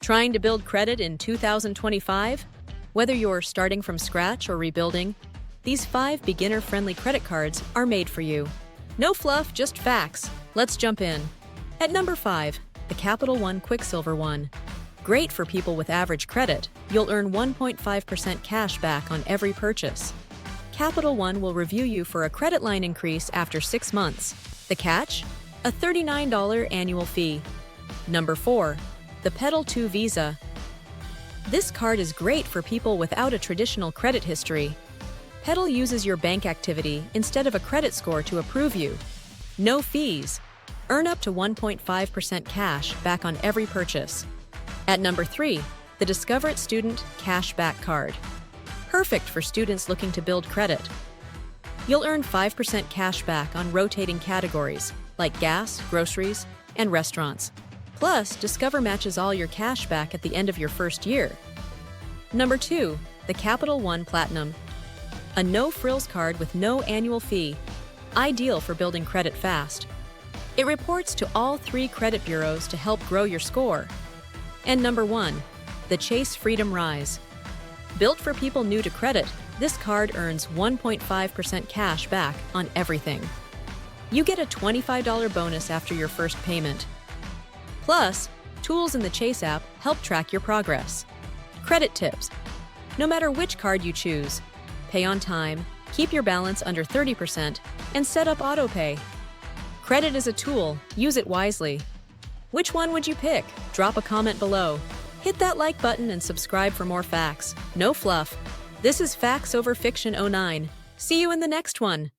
Trying to build credit in 2025? Whether you're starting from scratch or rebuilding, these 5 beginner-friendly credit cards are made for you. No fluff, just facts. Let's jump in. At number 5, the Capital One Quicksilver One. Great for people with average credit. You'll earn 1.5% cash back on every purchase. Capital One will review you for a credit line increase after 6 months. The catch? A $39 annual fee. Number 4, the Petal 2 Visa. This card is great for people without a traditional credit history. Petal uses your bank activity instead of a credit score to approve you. No fees. Earn up to 1.5% cash back on every purchase. At number 3, the Discover It Student Cashback Card. Perfect for students looking to build credit. You'll earn 5% cash back on rotating categories like gas, groceries, and restaurants. Plus, Discover matches all your cash back at the end of your first year. Number 2, the Capital One Platinum. A no-frills card with no annual fee. Ideal for building credit fast. It reports to all 3 credit bureaus to help grow your score. And number 1, the Chase Freedom Rise. Built for people new to credit, this card earns 1.5% cash back on everything. You get a $25 bonus after your first payment. Plus, tools in the Chase app help track your progress. Credit tips. No matter which card you choose, pay on time, keep your balance under 30%, and set up autopay. Credit is a tool, use it wisely. Which one would you pick? Drop a comment below. Hit that like button and subscribe for more facts. No fluff. This is Facts Over Fiction 09. See you in the next one.